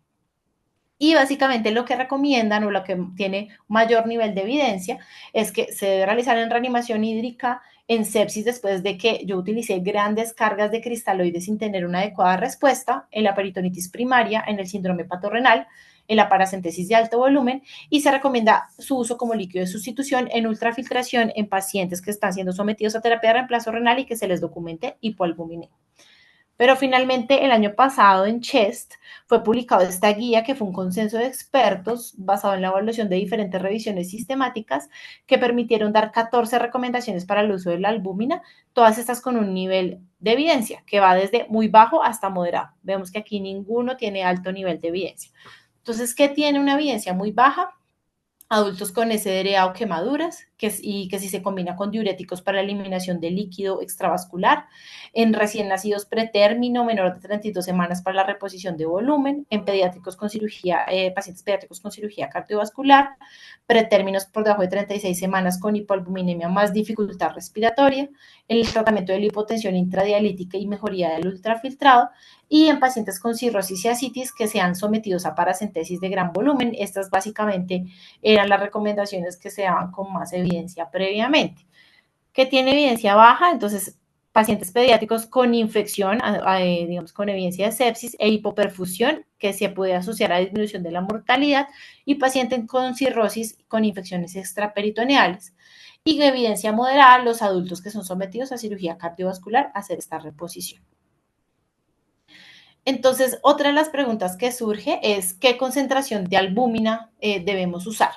Y básicamente lo que recomiendan o lo que tiene mayor nivel de evidencia es que se debe realizar en reanimación hídrica en sepsis después de que yo utilicé grandes cargas de cristaloides sin tener una adecuada respuesta, en la peritonitis primaria, en el síndrome patorrenal, en la paracentesis de alto volumen y se recomienda su uso como líquido de sustitución en ultrafiltración en pacientes que están siendo sometidos a terapia de reemplazo renal y que se les documente hipoalbuminemia. Pero finalmente el año pasado en CHEST fue publicado esta guía que fue un consenso de expertos basado en la evaluación de diferentes revisiones sistemáticas que permitieron dar 14 recomendaciones para el uso de la albúmina, todas estas con un nivel de evidencia que va desde muy bajo hasta moderado. Vemos que aquí ninguno tiene alto nivel de evidencia. Entonces, ¿qué tiene una evidencia muy baja? Adultos con SDRA o quemaduras, y que si se combina con diuréticos para la eliminación de líquido extravascular, en recién nacidos pretérmino, menor de 32 semanas para la reposición de volumen, en pediátricos con cirugía, pacientes pediátricos con cirugía cardiovascular, pretérminos por debajo de 36 semanas con hipoalbuminemia más dificultad respiratoria, en el tratamiento de la hipotensión intradialítica y mejoría del ultrafiltrado, y en pacientes con cirrosis y ascitis que sean sometidos a paracentesis de gran volumen. Estas básicamente eran las recomendaciones que se daban con más evidencia previamente. ¿Qué tiene evidencia baja? Entonces, pacientes pediátricos con infección, digamos, con evidencia de sepsis e hipoperfusión, que se puede asociar a disminución de la mortalidad, y pacientes con cirrosis con infecciones extraperitoneales. Y evidencia moderada, los adultos que son sometidos a cirugía cardiovascular, a hacer esta reposición. Entonces, otra de las preguntas que surge es qué concentración de albúmina debemos usar.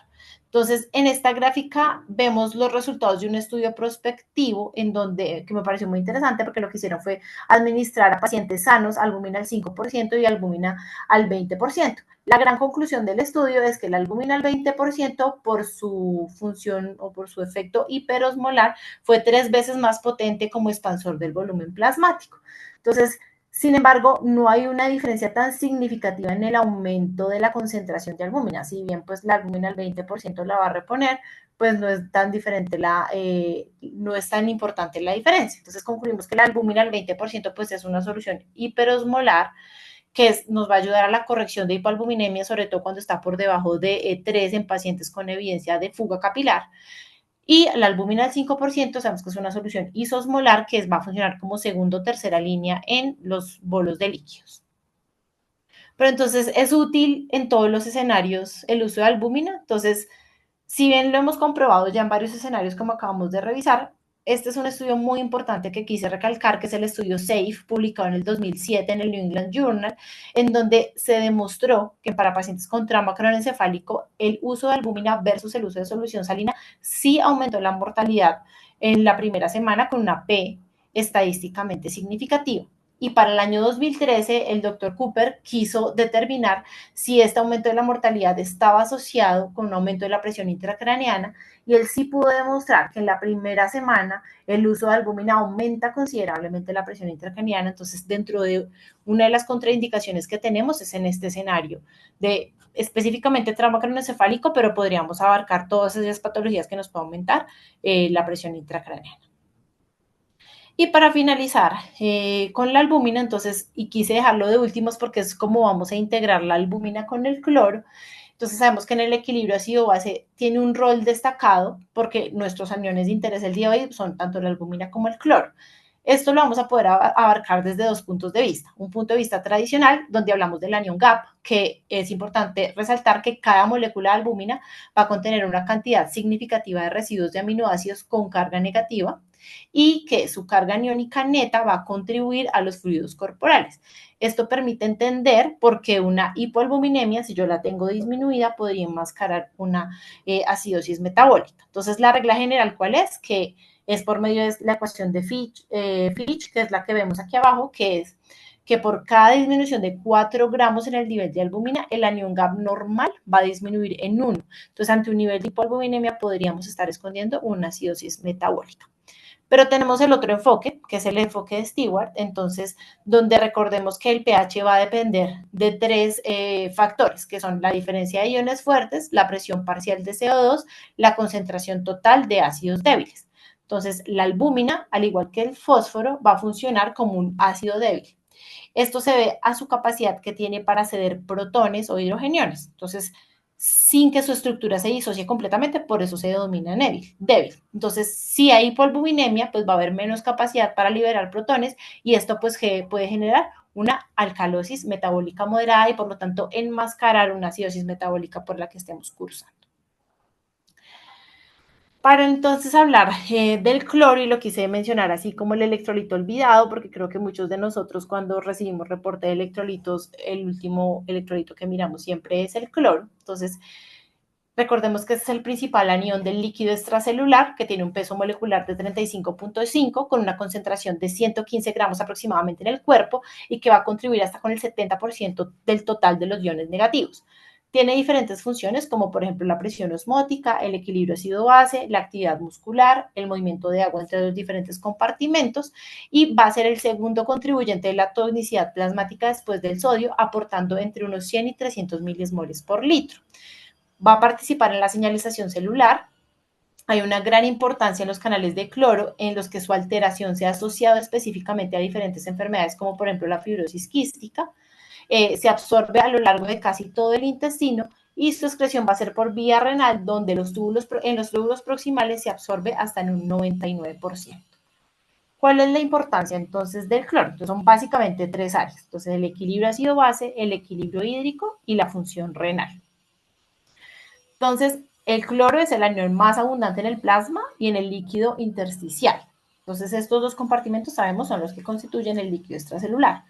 Entonces, en esta gráfica vemos los resultados de un estudio prospectivo en donde, que me pareció muy interesante porque lo que hicieron fue administrar a pacientes sanos albúmina al 5% y albúmina al 20%. La gran conclusión del estudio es que la albúmina al 20% por su función o por su efecto hiperosmolar fue 3 veces más potente como expansor del volumen plasmático. Entonces, sin embargo, no hay una diferencia tan significativa en el aumento de la concentración de albúmina. Si bien pues la albúmina al 20% la va a reponer, pues no es tan diferente no es tan importante la diferencia. Entonces concluimos que la albúmina al 20% pues es una solución hiperosmolar nos va a ayudar a la corrección de hipoalbuminemia, sobre todo cuando está por debajo de 3 en pacientes con evidencia de fuga capilar. Y la albúmina al 5% sabemos que es una solución isosmolar que va a funcionar como segunda o tercera línea en los bolos de líquidos. Pero entonces es útil en todos los escenarios el uso de albúmina. Entonces, si bien lo hemos comprobado ya en varios escenarios como acabamos de revisar, este es un estudio muy importante que quise recalcar, que es el estudio SAFE, publicado en el 2007 en el New England Journal, en donde se demostró que para pacientes con trauma craneoencefálico, el uso de albúmina versus el uso de solución salina sí aumentó la mortalidad en la primera semana con una P estadísticamente significativa. Y para el año 2013, el doctor Cooper quiso determinar si este aumento de la mortalidad estaba asociado con un aumento de la presión intracraneana, y él sí pudo demostrar que en la primera semana el uso de albúmina aumenta considerablemente la presión intracraneana. Entonces, dentro de una de las contraindicaciones que tenemos es en este escenario de específicamente trauma craneoencefálico, pero podríamos abarcar todas esas patologías que nos pueden aumentar la presión intracraneana. Y para finalizar con la albúmina, entonces, y quise dejarlo de últimos porque es como vamos a integrar la albúmina con el cloro. Entonces sabemos que en el equilibrio ácido-base tiene un rol destacado porque nuestros aniones de interés el día de hoy son tanto la albúmina como el cloro. Esto lo vamos a poder abarcar desde dos puntos de vista. Un punto de vista tradicional, donde hablamos del anión gap, que es importante resaltar que cada molécula de albúmina va a contener una cantidad significativa de residuos de aminoácidos con carga negativa y que su carga aniónica neta va a contribuir a los fluidos corporales. Esto permite entender por qué una hipoalbuminemia, si yo la tengo disminuida, podría enmascarar una acidosis metabólica. Entonces, la regla general, ¿cuál es? Que es por medio de la ecuación de Fitch, que es la que vemos aquí abajo, que es que por cada disminución de 4 gramos en el nivel de albúmina, el anión gap normal va a disminuir en 1. Entonces, ante un nivel de hipoalbuminemia podríamos estar escondiendo una acidosis metabólica. Pero tenemos el otro enfoque, que es el enfoque de Stewart, entonces, donde recordemos que el pH va a depender de 3 factores, que son la diferencia de iones fuertes, la presión parcial de CO2, la concentración total de ácidos débiles. Entonces, la albúmina, al igual que el fósforo, va a funcionar como un ácido débil. Esto se ve a su capacidad que tiene para ceder protones o hidrogeniones. Entonces, sin que su estructura se disocie completamente, por eso se denomina débil. Entonces, si hay hipoalbuminemia, pues va a haber menos capacidad para liberar protones y esto pues puede generar una alcalosis metabólica moderada y por lo tanto enmascarar una acidosis metabólica por la que estemos cursando. Para entonces hablar del cloro, y lo quise mencionar así como el electrolito olvidado, porque creo que muchos de nosotros cuando recibimos reporte de electrolitos, el último electrolito que miramos siempre es el cloro. Entonces, recordemos que este es el principal anión del líquido extracelular, que tiene un peso molecular de 35.5 con una concentración de 115 gramos aproximadamente en el cuerpo y que va a contribuir hasta con el 70% del total de los iones negativos. Tiene diferentes funciones, como por ejemplo la presión osmótica, el equilibrio ácido-base, la actividad muscular, el movimiento de agua entre los diferentes compartimentos, y va a ser el segundo contribuyente de la tonicidad plasmática después del sodio, aportando entre unos 100 y 300 milismoles por litro. Va a participar en la señalización celular. Hay una gran importancia en los canales de cloro en los que su alteración se ha asociado específicamente a diferentes enfermedades, como por ejemplo la fibrosis quística. Se absorbe a lo largo de casi todo el intestino y su excreción va a ser por vía renal, donde en los túbulos proximales se absorbe hasta en un 99%. ¿Cuál es la importancia entonces del cloro? Entonces son básicamente 3 áreas. Entonces el equilibrio ácido-base, el equilibrio hídrico y la función renal. Entonces, el cloro es el anión más abundante en el plasma y en el líquido intersticial. Entonces, estos dos compartimentos sabemos son los que constituyen el líquido extracelular.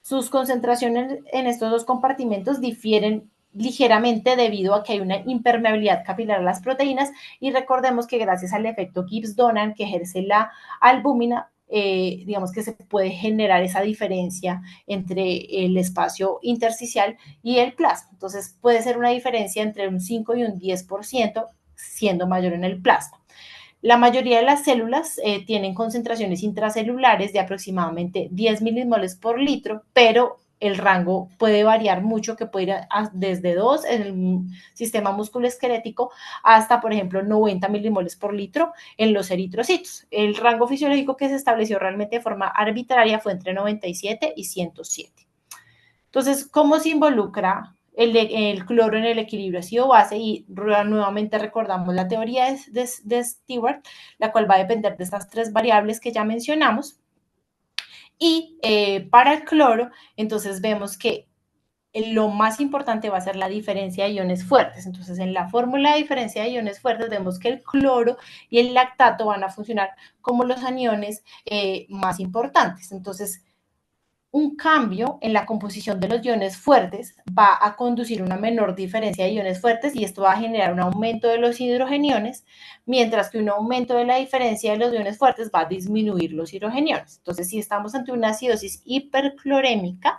Sus concentraciones en estos dos compartimentos difieren ligeramente debido a que hay una impermeabilidad capilar a las proteínas, y recordemos que gracias al efecto Gibbs-Donan que ejerce la albúmina, digamos que se puede generar esa diferencia entre el espacio intersticial y el plasma. Entonces puede ser una diferencia entre un 5 y un 10% siendo mayor en el plasma. La mayoría de las células tienen concentraciones intracelulares de aproximadamente 10 milimoles por litro, pero el rango puede variar mucho, que puede ir desde 2 en el sistema musculoesquelético hasta, por ejemplo, 90 milimoles por litro en los eritrocitos. El rango fisiológico que se estableció realmente de forma arbitraria fue entre 97 y 107. Entonces, ¿cómo se involucra el cloro en el equilibrio ácido-base? Y nuevamente recordamos la teoría de Stewart, la cual va a depender de estas tres variables que ya mencionamos. Y para el cloro, entonces vemos que lo más importante va a ser la diferencia de iones fuertes. Entonces, en la fórmula de diferencia de iones fuertes vemos que el cloro y el lactato van a funcionar como los aniones más importantes. Entonces, un cambio en la composición de los iones fuertes va a conducir a una menor diferencia de iones fuertes, y esto va a generar un aumento de los hidrogeniones, mientras que un aumento de la diferencia de los iones fuertes va a disminuir los hidrogeniones. Entonces, si estamos ante una acidosis hiperclorémica,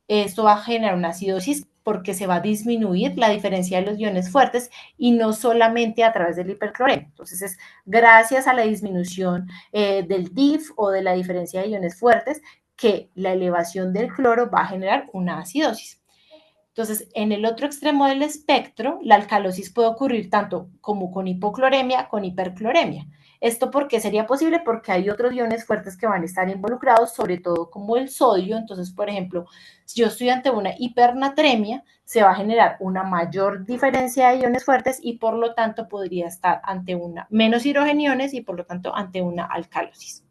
esto va a generar una acidosis porque se va a disminuir la diferencia de los iones fuertes, y no solamente a través del hipercloremia. Entonces, es gracias a la disminución del DIF o de la diferencia de iones fuertes que la elevación del cloro va a generar una acidosis. Entonces, en el otro extremo del espectro, la alcalosis puede ocurrir tanto como con hipocloremia, con hipercloremia. ¿Esto por qué sería posible? Porque hay otros iones fuertes que van a estar involucrados, sobre todo como el sodio. Entonces, por ejemplo, si yo estoy ante una hipernatremia, se va a generar una mayor diferencia de iones fuertes, y por lo tanto podría estar ante una menos hidrogeniones y por lo tanto ante una alcalosis.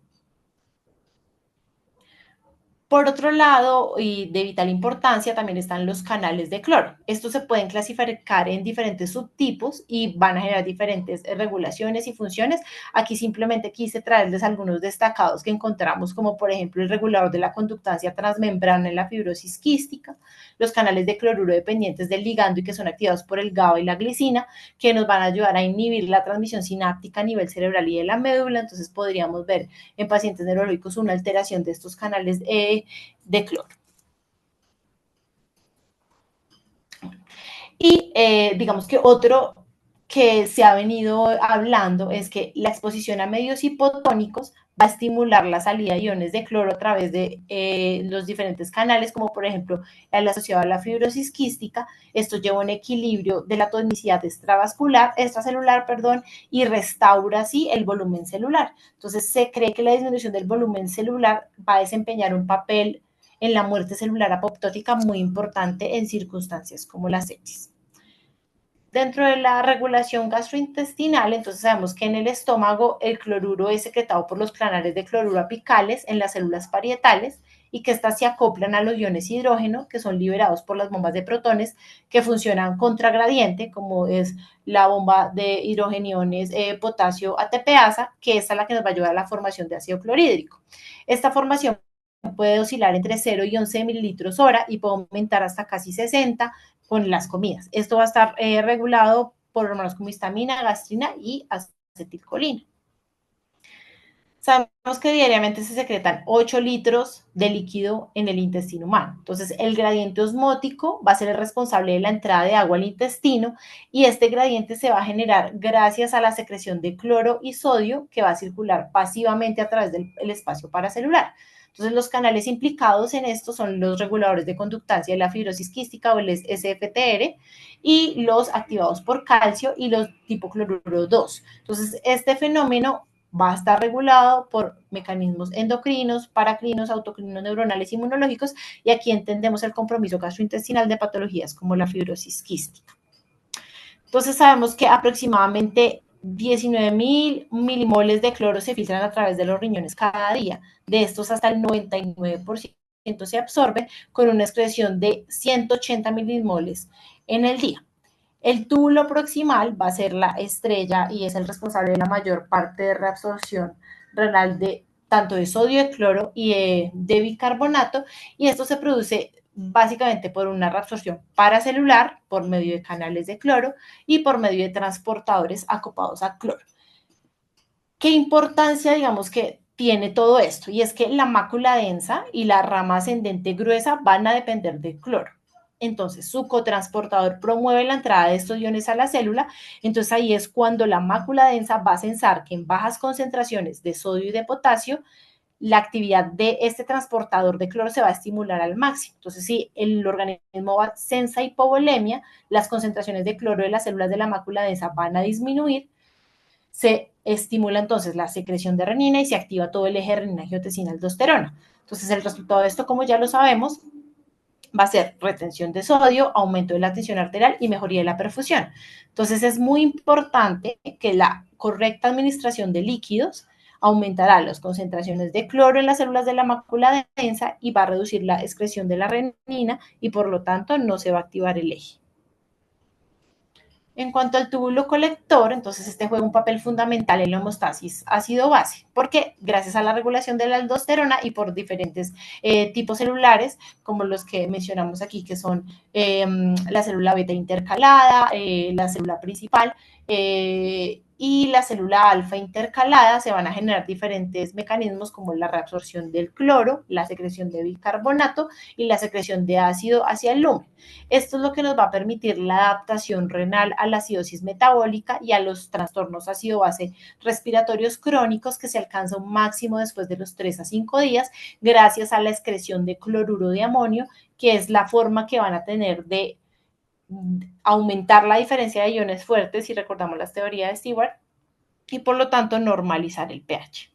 Por otro lado, y de vital importancia, también están los canales de cloro. Estos se pueden clasificar en diferentes subtipos y van a generar diferentes regulaciones y funciones. Aquí simplemente quise traerles algunos destacados que encontramos, como por ejemplo el regulador de la conductancia transmembrana en la fibrosis quística, los canales de cloruro dependientes del ligando y que son activados por el GABA y la glicina, que nos van a ayudar a inhibir la transmisión sináptica a nivel cerebral y de la médula. Entonces podríamos ver en pacientes neurológicos una alteración de estos canales de cloro. Y digamos que otro que se ha venido hablando es que la exposición a medios hipotónicos va a estimular la salida de iones de cloro a través de los diferentes canales, como por ejemplo el asociado a la fibrosis quística. Esto lleva un equilibrio de la tonicidad extracelular, y restaura así el volumen celular. Entonces se cree que la disminución del volumen celular va a desempeñar un papel en la muerte celular apoptótica muy importante en circunstancias como la sepsis. Dentro de la regulación gastrointestinal, entonces sabemos que en el estómago el cloruro es secretado por los canales de cloruro apicales en las células parietales, y que éstas se acoplan a los iones hidrógeno que son liberados por las bombas de protones que funcionan contragradiente, como es la bomba de hidrogeniones potasio ATPasa, que es la que nos va a ayudar a la formación de ácido clorhídrico. Esta formación puede oscilar entre 0 y 11 mililitros hora y puede aumentar hasta casi 60 con las comidas. Esto va a estar regulado por hormonas como histamina, gastrina y acetilcolina. Sabemos que diariamente se secretan 8 litros de líquido en el intestino humano. Entonces, el gradiente osmótico va a ser el responsable de la entrada de agua al intestino, y este gradiente se va a generar gracias a la secreción de cloro y sodio que va a circular pasivamente a través del espacio paracelular. Entonces, los canales implicados en esto son los reguladores de conductancia de la fibrosis quística o el SFTR, y los activados por calcio y los tipo cloruro 2. Entonces, este fenómeno va a estar regulado por mecanismos endocrinos, paracrinos, autocrinos, neuronales, inmunológicos, y aquí entendemos el compromiso gastrointestinal de patologías como la fibrosis quística. Entonces sabemos que aproximadamente 19.000 milimoles de cloro se filtran a través de los riñones cada día. De estos, hasta el 99% se absorbe con una excreción de 180 milimoles en el día. El túbulo proximal va a ser la estrella y es el responsable de la mayor parte de reabsorción renal de tanto de sodio, de cloro y de bicarbonato, y esto se produce básicamente por una reabsorción paracelular, por medio de canales de cloro y por medio de transportadores acoplados a cloro. ¿Qué importancia, digamos, que tiene todo esto? Y es que la mácula densa y la rama ascendente gruesa van a depender del cloro. Entonces, su cotransportador promueve la entrada de estos iones a la célula. Entonces, ahí es cuando la mácula densa va a sensar que en bajas concentraciones de sodio y de potasio, la actividad de este transportador de cloro se va a estimular al máximo. Entonces, si el organismo sensa hipovolemia, las concentraciones de cloro de las células de la mácula densa van a disminuir, se estimula entonces la secreción de renina y se activa todo el eje renina-angiotensina-aldosterona. Entonces, el resultado de esto, como ya lo sabemos, va a ser retención de sodio, aumento de la tensión arterial y mejoría de la perfusión. Entonces, es muy importante que la correcta administración de líquidos aumentará las concentraciones de cloro en las células de la mácula densa y va a reducir la excreción de la renina y por lo tanto no se va a activar el eje. En cuanto al túbulo colector, entonces este juega un papel fundamental en la homeostasis ácido-base, porque gracias a la regulación de la aldosterona y por diferentes tipos celulares, como los que mencionamos aquí, que son la célula beta intercalada, la célula principal, y la célula alfa intercalada, se van a generar diferentes mecanismos como la reabsorción del cloro, la secreción de bicarbonato y la secreción de ácido hacia el lumen. Esto es lo que nos va a permitir la adaptación renal a la acidosis metabólica y a los trastornos ácido-base respiratorios crónicos, que se alcanza un máximo después de los 3 a 5 días gracias a la excreción de cloruro de amonio, que es la forma que van a tener de aumentar la diferencia de iones fuertes, si recordamos las teorías de Stewart, y por lo tanto normalizar el pH.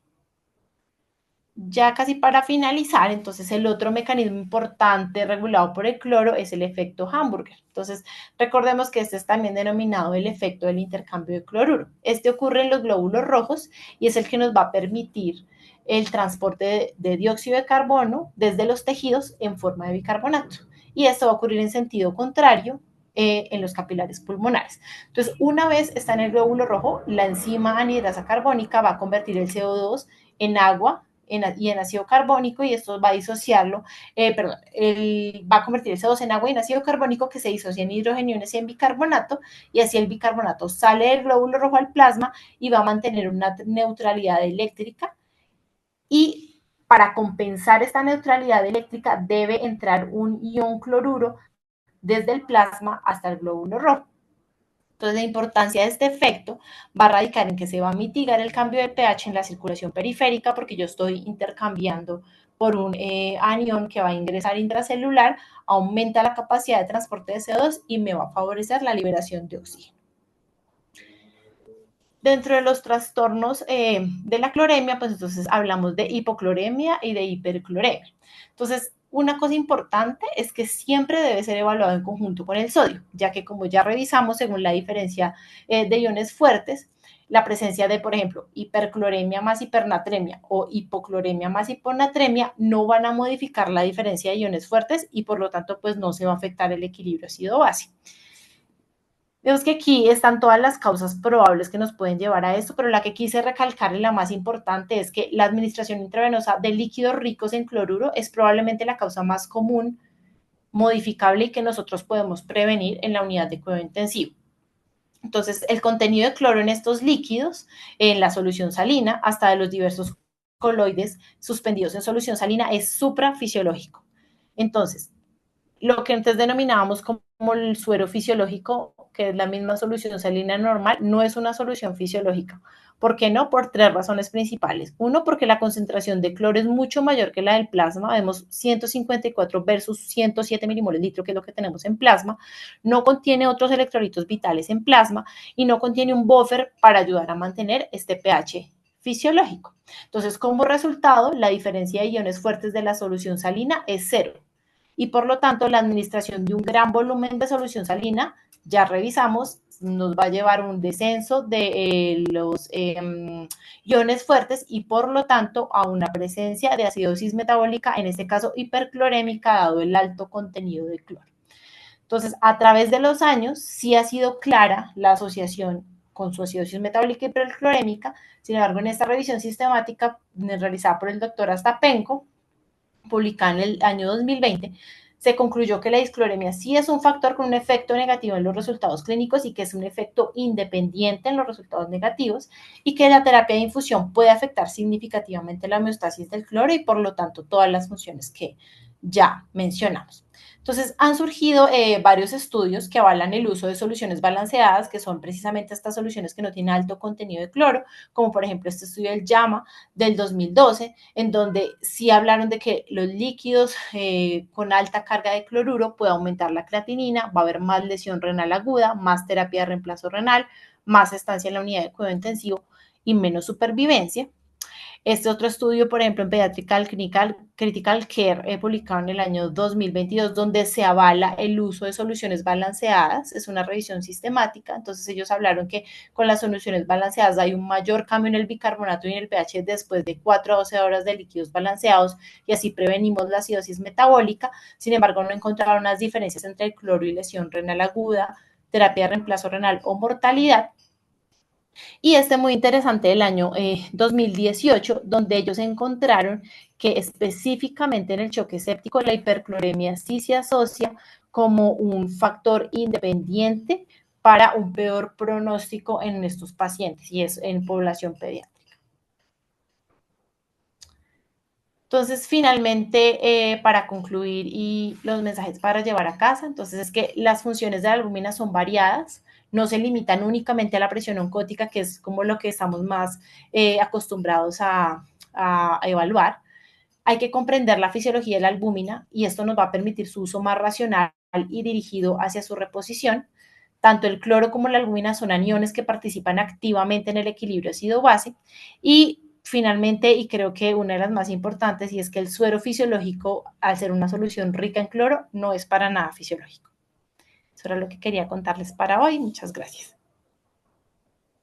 Ya casi para finalizar, entonces el otro mecanismo importante regulado por el cloro es el efecto Hamburger. Entonces, recordemos que este es también denominado el efecto del intercambio de cloruro. Este ocurre en los glóbulos rojos y es el que nos va a permitir el transporte de dióxido de carbono desde los tejidos en forma de bicarbonato. Y esto va a ocurrir en sentido contrario en los capilares pulmonares. Entonces, una vez está en el glóbulo rojo, la enzima anhidrasa carbónica va a convertir el CO2 en agua y en ácido carbónico, y esto va a disociarlo, va a convertir el CO2 en agua y en ácido carbónico, que se disocia en hidrogeniones y en bicarbonato, y así el bicarbonato sale del glóbulo rojo al plasma y va a mantener una neutralidad eléctrica, y para compensar esta neutralidad eléctrica debe entrar un ion cloruro desde el plasma hasta el glóbulo rojo. Entonces, la importancia de este efecto va a radicar en que se va a mitigar el cambio de pH en la circulación periférica, porque yo estoy intercambiando por un anión que va a ingresar intracelular, aumenta la capacidad de transporte de CO2 y me va a favorecer la liberación de oxígeno. Dentro de los trastornos de la cloremia, pues entonces hablamos de hipocloremia y de hipercloremia. Entonces, una cosa importante es que siempre debe ser evaluado en conjunto con el sodio, ya que, como ya revisamos, según la diferencia de iones fuertes, la presencia de, por ejemplo, hipercloremia más hipernatremia o hipocloremia más hiponatremia no van a modificar la diferencia de iones fuertes y por lo tanto pues no se va a afectar el equilibrio ácido-base. Vemos que aquí están todas las causas probables que nos pueden llevar a esto, pero la que quise recalcar y la más importante es que la administración intravenosa de líquidos ricos en cloruro es probablemente la causa más común, modificable y que nosotros podemos prevenir en la unidad de cuidado intensivo. Entonces, el contenido de cloro en estos líquidos, en la solución salina, hasta de los diversos coloides suspendidos en solución salina, es suprafisiológico. Entonces, lo que antes denominábamos como el suero fisiológico, que es la misma solución salina normal, no es una solución fisiológica. ¿Por qué no? Por 3 razones principales. Uno, porque la concentración de cloro es mucho mayor que la del plasma. Vemos 154 versus 107 milimoles litro, que es lo que tenemos en plasma. No contiene otros electrolitos vitales en plasma y no contiene un buffer para ayudar a mantener este pH fisiológico. Entonces, como resultado, la diferencia de iones fuertes de la solución salina es cero. Y por lo tanto, la administración de un gran volumen de solución salina, ya revisamos, nos va a llevar un descenso de los iones fuertes y por lo tanto a una presencia de acidosis metabólica, en este caso hiperclorémica, dado el alto contenido de cloro. Entonces, a través de los años, sí ha sido clara la asociación con su acidosis metabólica hiperclorémica. Sin embargo, en esta revisión sistemática realizada por el doctor Astapenko, publicada en el año 2020, se concluyó que la discloremia sí es un factor con un efecto negativo en los resultados clínicos y que es un efecto independiente en los resultados negativos y que la terapia de infusión puede afectar significativamente la homeostasis del cloro y por lo tanto todas las funciones que ya mencionamos. Entonces, han surgido varios estudios que avalan el uso de soluciones balanceadas, que son precisamente estas soluciones que no tienen alto contenido de cloro, como por ejemplo este estudio del JAMA del 2012, en donde sí hablaron de que los líquidos con alta carga de cloruro puede aumentar la creatinina, va a haber más lesión renal aguda, más terapia de reemplazo renal, más estancia en la unidad de cuidado intensivo y menos supervivencia. Este otro estudio, por ejemplo, en Pediatrical Critical Care, publicado en el año 2022, donde se avala el uso de soluciones balanceadas, es una revisión sistemática, entonces ellos hablaron que con las soluciones balanceadas hay un mayor cambio en el bicarbonato y en el pH después de 4 a 12 horas de líquidos balanceados y así prevenimos la acidosis metabólica, sin embargo no encontraron unas diferencias entre el cloro y lesión renal aguda, terapia de reemplazo renal o mortalidad. Y este muy interesante del año 2018, donde ellos encontraron que específicamente en el choque séptico la hipercloremia sí se asocia como un factor independiente para un peor pronóstico en estos pacientes y es en población pediátrica. Entonces, finalmente, para concluir y los mensajes para llevar a casa, entonces es que las funciones de la albúmina son variadas, no se limitan únicamente a la presión oncótica, que es como lo que estamos más acostumbrados a evaluar. Hay que comprender la fisiología de la albúmina y esto nos va a permitir su uso más racional y dirigido hacia su reposición. Tanto el cloro como la albúmina son aniones que participan activamente en el equilibrio ácido-base y finalmente, y creo que una de las más importantes, y es que el suero fisiológico, al ser una solución rica en cloro, no es para nada fisiológico. Eso era lo que quería contarles para hoy. Muchas gracias.